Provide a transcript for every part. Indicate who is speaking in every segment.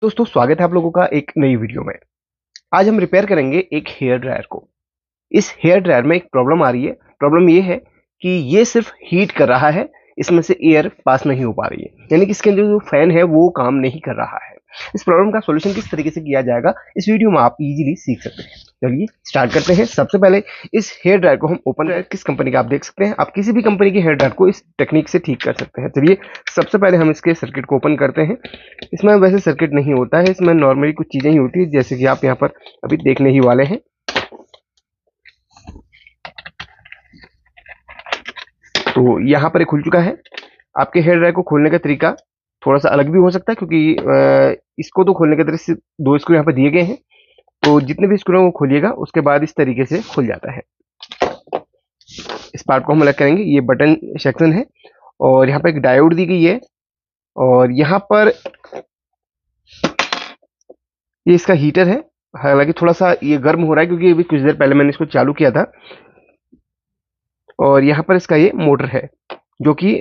Speaker 1: दोस्तों स्वागत है आप लोगों का एक नई वीडियो में। आज हम रिपेयर करेंगे एक हेयर ड्रायर को। इस हेयर ड्रायर में एक प्रॉब्लम आ रही है। प्रॉब्लम ये है कि ये सिर्फ हीट कर रहा है, इसमें से एयर पास नहीं हो पा रही है, यानी कि इसके अंदर जो फैन है वो काम नहीं कर रहा है। इस प्रॉब्लम का सॉल्यूशन किस तरीके से किया जाएगा इस वीडियो में आप इजीली सीख सकते हैं। चलिए स्टार्ट करते हैं। सबसे पहले इस हेयर ड्रायर को हम ओपन करें। किस कंपनी का आप देख सकते हैं, आप किसी भी कंपनी के हेयर ड्रायर को इस टेक्निक से ठीक कर सकते हैं। चलिए सबसे पहले हम इसके सर्किट को ओपन करते हैं। इसमें वैसे सर्किट नहीं होता है, इसमें नॉर्मली कुछ चीजें ही होती है जैसे कि आप यहाँ पर अभी देखने ही वाले हैं। तो यहाँ पर ये खुल चुका है। आपके हेयर ड्रायर को खोलने का तरीका थोड़ा सा अलग भी हो सकता है, क्योंकि इसको तो खोलने के तरीके से दो स्क्रू यहाँ पर दिए गए हैं। तो जितने भी स्क्रू को खोलिएगा उसके बाद इस तरीके से खुल जाता है। इस पार्ट को हम अलग करेंगे। ये बटन सेक्शन है और यहाँ पर एक डायोड दी गई है और यहाँ पर ये इसका हीटर है। हालांकि थोड़ा सा ये गर्म हो रहा है क्योंकि अभी कुछ देर पहले मैंने इसको चालू किया था। और यहाँ पर इसका ये मोटर है जो कि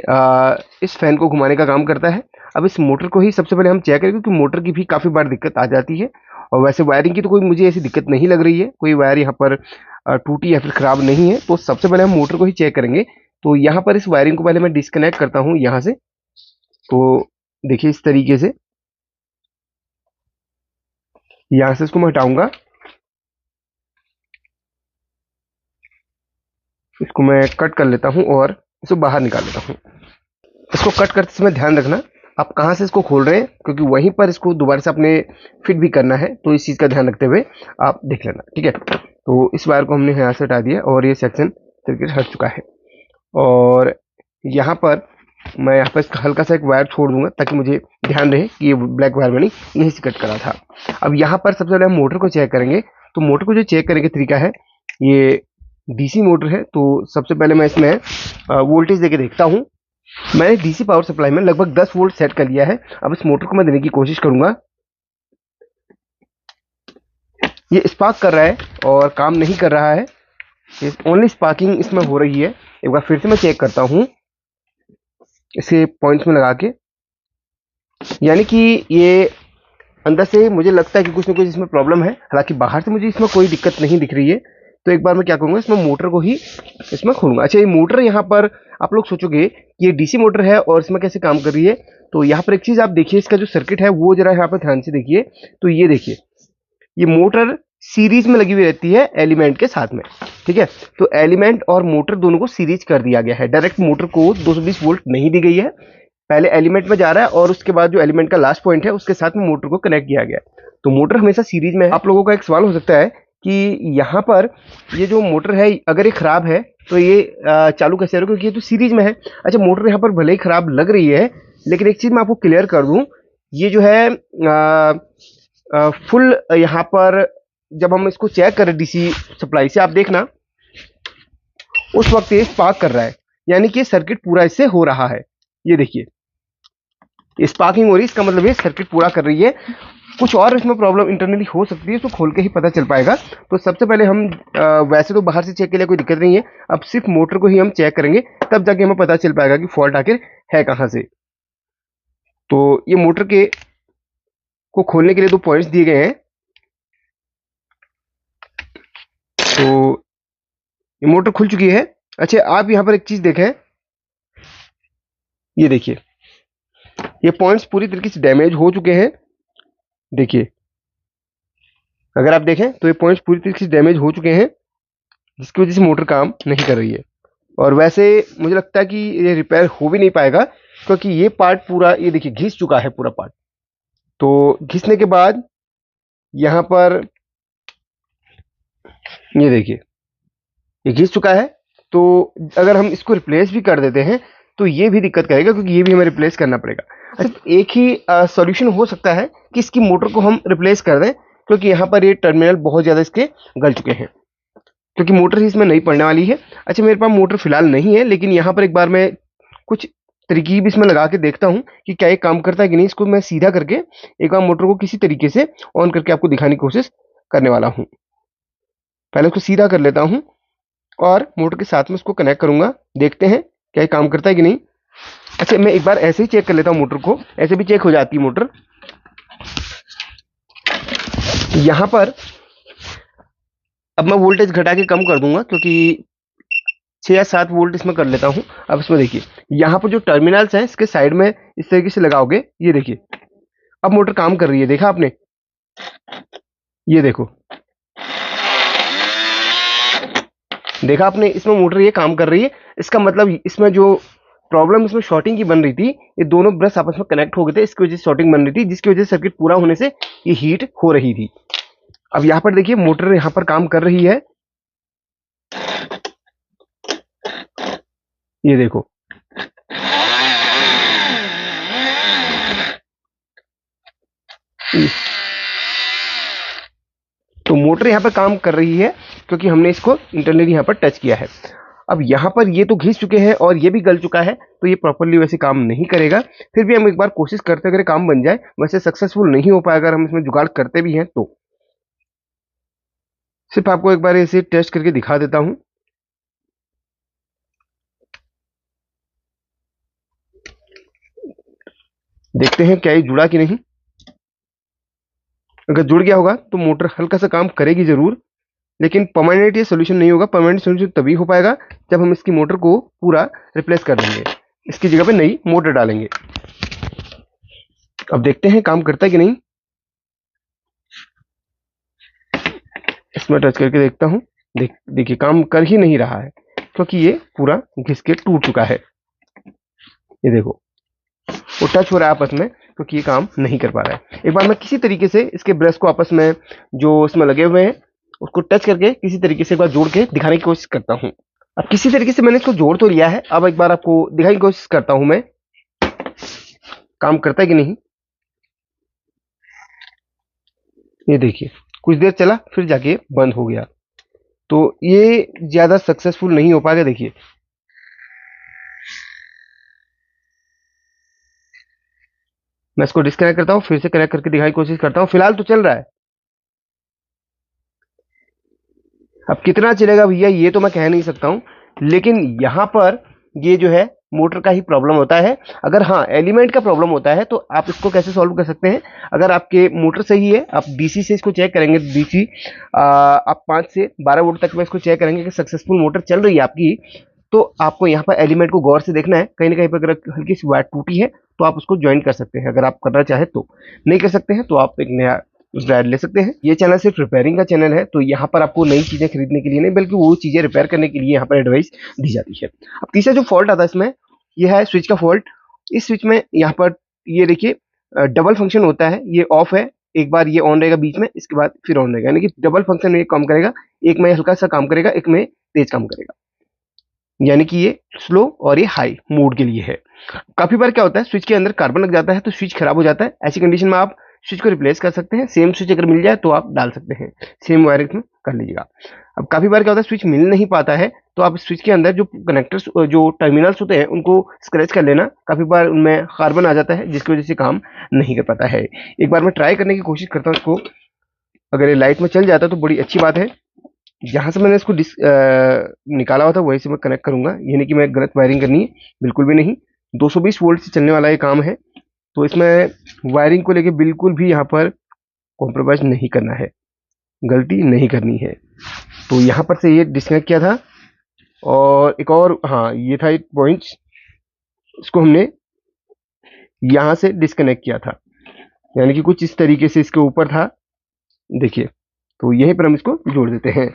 Speaker 1: इस फैन को घुमाने का काम करता है। अब इस मोटर को ही सबसे पहले हम चेक करें क्योंकि मोटर की भी काफ़ी बार दिक्कत आ जाती है। और वैसे वायरिंग की तो कोई मुझे ऐसी दिक्कत नहीं लग रही है, कोई वायर यहाँ पर टूटी या फिर ख़राब नहीं है। तो सबसे पहले हम मोटर को ही चेक करेंगे। तो यहाँ पर इस वायरिंग को पहले मैं डिस्कनेक्ट करता हूँ यहाँ से। तो देखिए इस तरीके से यहाँ से इसको मैं हटाऊंगा। इसको मैं कट कर लेता हूँ और इसको बाहर निकाल लेता हूँ। इसको कट करते समय ध्यान रखना आप कहाँ से इसको खोल रहे हैं, क्योंकि वहीं पर इसको दोबारा से अपने फिट भी करना है। तो इस चीज़ का ध्यान रखते हुए आप देख लेना, ठीक है। तो इस वायर को हमने यहाँ से हटा दिया और ये सेक्शन तरीके से हट चुका है। और यहाँ पर मैं यहाँ पर इसका हल्का सा एक वायर छोड़ दूंगा ताकि मुझे ध्यान रहे कि ये ब्लैक वायर मैंने यहीं से कट करा था। अब यहाँ पर सबसे पहले हम मोटर को चेक करेंगे। तो मोटर को जो चेक करने का तरीका है, ये डीसी मोटर है। तो सबसे पहले मैं इसमें वोल्टेज देके देखता हूँ। मैंने डीसी पावर सप्लाई में लगभग 10 वोल्ट सेट कर लिया है। अब इस मोटर को मैं देने की कोशिश करूंगा। ये स्पार्क कर रहा है और काम नहीं कर रहा है, ओनली स्पार्किंग इसमें हो रही है। एक बार फिर से मैं चेक करता हूँ इसे पॉइंट्स में लगा के, यानी कि ये अंदर से मुझे लगता है कि कुछ ना कुछ इसमें प्रॉब्लम है। हालांकि बाहर से मुझे इसमें कोई दिक्कत नहीं दिख रही है। तो एक बार मैं क्या करूंगा, इसमें मोटर को ही इसमें खोलूंगा। अच्छा, ये मोटर यहाँ पर आप लोग सोचोगे कि ये डीसी मोटर है और इसमें कैसे काम कर रही है। तो यहाँ पर एक चीज आप देखिए, इसका जो सर्किट है वो जरा यहाँ पर ध्यान से देखिए। तो ये देखिए, ये मोटर सीरीज में लगी हुई रहती है एलिमेंट के साथ में, ठीक है। तो एलिमेंट और मोटर दोनों को सीरीज कर दिया गया है। डायरेक्ट मोटर को 220 वोल्ट नहीं दी गई है, पहले एलिमेंट में जा रहा है और उसके बाद जो एलिमेंट का लास्ट पॉइंट है उसके साथ में मोटर को कनेक्ट किया गया है। तो मोटर हमेशा सीरीज में है। आप लोगों का एक सवाल हो सकता है कि यहाँ पर ये जो मोटर है अगर ये खराब है तो ये चालू कैसे होगा, क्योंकि ये तो सीरीज में है। अच्छा, मोटर यहाँ पर भले ही खराब लग रही है, लेकिन एक चीज मैं आपको क्लियर कर दूं, ये जो है फुल यहाँ पर जब हम इसको चेक करें डीसी सप्लाई से, आप देखना उस वक्त ये स्पार्क कर रहा है, यानी कि सर्किट पूरा इससे हो रहा है। ये देखिए स्पार्किंग हो रही है, इसका मतलब ये सर्किट पूरा कर रही है। कुछ और इसमें प्रॉब्लम इंटरनली हो सकती है, इसको खोल के ही पता चल पाएगा। तो सबसे पहले हम वैसे तो बाहर से चेक के लिए कोई दिक्कत नहीं है, अब सिर्फ मोटर को ही हम चेक करेंगे, तब जाके हमें पता चल पाएगा कि फॉल्ट आखिर है कहाँ से। तो ये मोटर के को खोलने के लिए 2 पॉइंट्स दिए गए हैं। तो ये मोटर खुल चुकी है। अच्छा, आप यहाँ पर एक चीज देखें, ये देखिए ये पॉइंट्स पूरी तरीके से डैमेज हो चुके हैं। देखिए अगर आप देखें तो ये पॉइंट्स पूरी तरीके से डैमेज हो चुके हैं, जिसकी वजह से मोटर काम नहीं कर रही है। और वैसे मुझे लगता है कि ये रिपेयर हो भी नहीं पाएगा, क्योंकि ये पार्ट पूरा ये देखिए घिस चुका है पूरा पार्ट। तो घिसने के बाद यहाँ पर ये देखिए ये घिस चुका है। तो अगर हम इसको रिप्लेस भी कर देते हैं तो ये भी दिक्कत करेगा, क्योंकि ये भी हमें रिप्लेस करना पड़ेगा। अच्छा, एक ही सॉल्यूशन हो सकता है कि इसकी मोटर को हम रिप्लेस कर दें, क्योंकि यहाँ पर ये टर्मिनल बहुत ज़्यादा इसके गल चुके हैं, क्योंकि मोटर ही इसमें नहीं पड़ने वाली है। अच्छा, मेरे पास मोटर फिलहाल नहीं है, लेकिन यहाँ पर एक बार मैं कुछ तरकीब इसमें लगा के देखता हूँ कि क्या ये काम करता है कि नहीं। इसको मैं सीधा करके एक बार मोटर को किसी तरीके से ऑन करके आपको दिखाने की कोशिश करने वाला हूँ। पहले उसको सीधा कर लेता हूँ और मोटर के साथ में उसको कनेक्ट करूंगा, देखते हैं क्या ये काम करता है कि नहीं। अच्छा, मैं एक बार ऐसे ही चेक कर लेता हूँ मोटर को, ऐसे भी चेक हो जाती है मोटर। यहाँ पर अब मैं वोल्टेज घटा के कम कर दूंगा, क्योंकि 6 या 7 वोल्ट इसमें कर लेता हूँ। अब इसमें देखिए, यहाँ पर जो टर्मिनल्स हैं इसके साइड में इस तरीके से लगाओगे, ये देखिए अब मोटर काम कर रही है। देखा आपने, ये देखो, देखा आपने, इसमें मोटर ये काम कर रही है। इसका मतलब इसमें जो प्रॉब्लम इसमें शॉर्टिंग की बन रही थी, ये दोनों ब्रश आपस में कनेक्ट हो गए थे, इसकी वजह से शॉर्टिंग बन रही थी, जिसकी वजह से सर्किट पूरा होने से ये हीट हो रही थी। अब यहाँ पर देखिए मोटर यहाँ पर काम कर रही है, ये देखो, तो मोटर यहाँ पर काम कर रही है क्योंकि हमने इसको इंटरनली यहाँ पर टच किया है। अब यहाँ पर ये तो घिस चुके हैं और ये भी गल चुका है, तो ये प्रॉपरली वैसे काम नहीं करेगा। फिर भी हम एक बार कोशिश करते हैं, अगर काम बन जाए। वैसे सक्सेसफुल नहीं हो पाएगा अगर हम इसमें जुगाड़ करते भी हैं तो। सिर्फ आपको एक बार इसे टेस्ट करके दिखा देता हूं। देखते हैं क्या ये जुड़ा कि नहीं। अगर जुड़ गया होगा तो मोटर हल्का सा काम करेगी जरूर, लेकिन परमानेंट ये सोल्यूशन नहीं होगा। परमानेंट सोल्यूशन तभी हो पाएगा जब हम इसकी मोटर को पूरा रिप्लेस कर देंगे, इसकी जगह पे नई मोटर डालेंगे। अब देखते हैं काम करता है कि नहीं। इसमें टच करके देखता हूं। देखिए काम कर ही नहीं रहा है, क्योंकि ये पूरा घिस के टूट चुका है। ये देखो, वो टच हो रहा है आपस में, क्योंकि ये काम नहीं कर पा रहा है। एक बार मैं किसी तरीके से इसके ब्रश को आपस में जो इसमें लगे हुए हैं उसको टच करके किसी तरीके से एक बार जोड़ के दिखाने की कोशिश करता हूँ। अब किसी तरीके से मैंने इसको जोड़ तो लिया है, अब एक बार आपको दिखाने की कोशिश करता हूं मैं, काम करता है कि नहीं। ये देखिए, कुछ देर चला फिर जाके बंद हो गया, तो ये ज्यादा सक्सेसफुल नहीं हो पाएगा। देखिए, मैं इसको डिस्कनेक्ट करता हूँ, फिर से कनेक्ट करके दिखाने की कोशिश करता हूँ। फिलहाल तो चल रहा है। अब कितना चलेगा भैया ये तो मैं कह नहीं सकता हूँ, लेकिन यहाँ पर ये जो है मोटर का ही प्रॉब्लम होता है। अगर हाँ एलिमेंट का प्रॉब्लम होता है तो आप इसको कैसे सॉल्व कर सकते हैं। अगर आपके मोटर सही है, आप डीसी से इसको चेक करेंगे, डीसी आप 5 से 12 वोल्ट तक में इसको चेक करेंगे कि सक्सेसफुल मोटर चल रही है आपकी, तो आपको यहाँ पर एलिमेंट को गौर से देखना है। कहीं ना कहीं पर अगर हल्की सी वायर टूटी है तो आप उसको ज्वाइन कर सकते हैं, अगर आप करना चाहे तो। नहीं कर सकते हैं तो आप एक नया ब्रांड ले सकते हैं। ये चैनल सिर्फ रिपेयरिंग का चैनल है, तो यहाँ पर आपको नई चीजें खरीदने के लिए नहीं, बल्कि वो चीजें रिपेयर करने के लिए यहाँ पर एडवाइस दी जाती है। अब तीसरा जो फॉल्ट आता है इसमें, यह है स्विच का फॉल्ट। इस स्विच में यहाँ पर ये देखिए डबल फंक्शन होता है, ये ऑफ है, एक बार ये ऑन रहेगा बीच में, इसके बाद फिर ऑन रहेगा, यानी कि डबल फंक्शन में ये काम करेगा। एक में हल्का सा काम करेगा, एक में तेज काम करेगा, यानी कि ये स्लो और ये हाई मोड के लिए है। काफी बार क्या होता है, स्विच के अंदर कार्बन लग जाता है तो स्विच खराब हो जाता है। ऐसी कंडीशन में आप स्विच को रिप्लेस कर सकते हैं। सेम स्विच अगर मिल जाए तो आप डाल सकते हैं, सेम वायरिंग में कर लीजिएगा। अब काफी बार क्या होता है, स्विच मिल नहीं पाता है तो आप स्विच के अंदर जो कनेक्टर्स जो टर्मिनल्स होते हैं उनको स्क्रैच कर लेना। काफी बार उनमें कार्बन आ जाता है, जिसकी वजह से काम नहीं कर पाता है। एक बार मैं ट्राई करने की कोशिश करता हूँ इसको, अगर ये लाइट में चल जाता है तो बड़ी अच्छी बात है। जहां से मैंने इसको निकाला हुआ था वहीं से मैं कनेक्ट करूंगा, ये नहीं कि मैं गलत वायरिंग करनी है, बिल्कुल भी नहीं। 220 वोल्ट से चलने वाला ये काम है, तो इसमें वायरिंग को लेके बिल्कुल भी यहाँ पर कॉम्प्रोमाइज नहीं करना है, गलती नहीं करनी है। तो यहाँ पर से ये डिस्कनेक्ट किया था, और एक और हाँ ये था एक पॉइंट, इसको हमने यहाँ से डिस्कनेक्ट किया था, यानी कि कुछ इस तरीके से इसके ऊपर था। देखिए, तो यहीं पर हम इसको जोड़ देते हैं।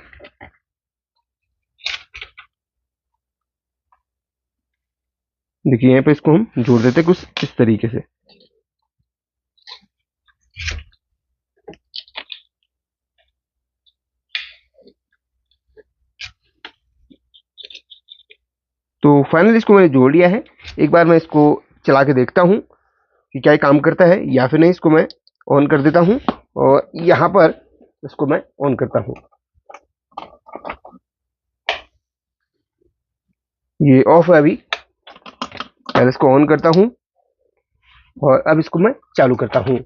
Speaker 1: देखिए यहाँ पे इसको हम जोड़ देते हैं कुछ इस तरीके से। तो फाइनली इसको मैंने जोड़ लिया है। एक बार मैं इसको चला के देखता हूँ कि क्या ये काम करता है या फिर नहीं। इसको मैं ऑन कर देता हूँ और यहाँ पर इसको मैं ऑन करता हूँ। ये ऑफ है अभी। पहले इसको ऑन करता हूँ और अब इसको मैं चालू करता हूँ।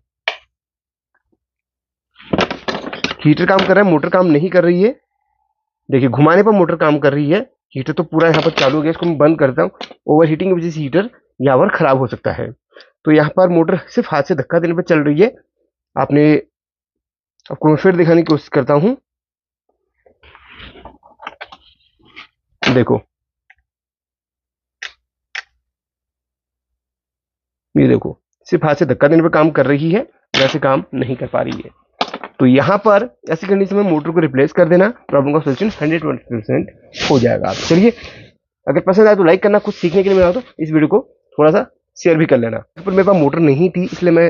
Speaker 1: हीटर काम कर रहा है, मोटर काम नहीं कर रही है। देखिए घुमाने पर मोटर काम कर रही है, हीटर तो पूरा यहाँ पर चालू हो गया। इसको मैं बंद करता हूँ, ओवर हीटिंग की वजह से हीटर यहाँ पर खराब हो सकता है। तो यहाँ पर मोटर सिर्फ हाथ से धक्का देने पर चल रही है। आपने आपको मैं फिर दिखाने की कोशिश करता हूँ। देखो, ये देखो, सिर्फ हाथ से धक्का देने पर काम कर रही है, वैसे काम नहीं कर पा रही है। तो यहाँ पर ऐसी कंडीशन में मोटर को रिप्लेस कर देना, प्रॉब्लम का सोल्यूशन 120% हो जाएगा। चलिए, अगर पसंद आए तो लाइक करना, कुछ सीखने के लिए मिला तो इस वीडियो को थोड़ा सा शेयर भी कर लेना। पर मेरे पास मोटर नहीं थी, इसलिए मैं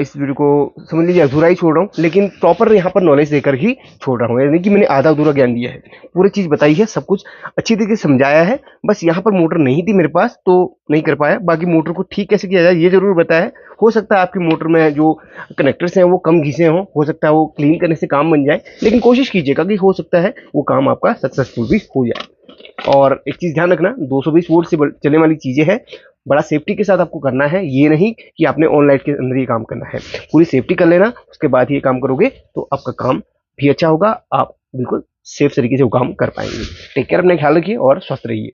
Speaker 1: इस वीडियो को समझ लीजिए अधूरा ही छोड़ रहा हूँ, लेकिन प्रॉपर यहाँ पर नॉलेज देकर ही छोड़ रहा हूँ, यानी कि मैंने आधा अधूरा ज्ञान दिया है। पूरी चीज़ बताई है, सब कुछ अच्छी तरीके से समझाया है। बस यहाँ पर मोटर नहीं थी मेरे पास तो नहीं कर पाया। बाकी मोटर को ठीक कैसे किया जाए ये जरूर बताया। हो सकता है आपकी मोटर में जो कनेक्टर्स हैं वो कम घिसे हों, हो सकता है वो क्लीन करने से काम बन जाए, लेकिन कोशिश कीजिएगा कि हो सकता है वो काम आपका सक्सेसफुल भी हो जाए। और एक चीज ध्यान रखना, 220 वोल्ट से चलने वाली चीजें हैं, बड़ा सेफ्टी के साथ आपको करना है। ये नहीं कि आपने ऑन लाइट के अंदर ये काम करना है, पूरी सेफ्टी कर लेना, उसके बाद ये काम करोगे तो आपका काम भी अच्छा होगा, आप बिल्कुल सेफ तरीके से वो काम कर पाएंगे। टेक केयर, अपना ख्याल रखिए और स्वस्थ रहिए।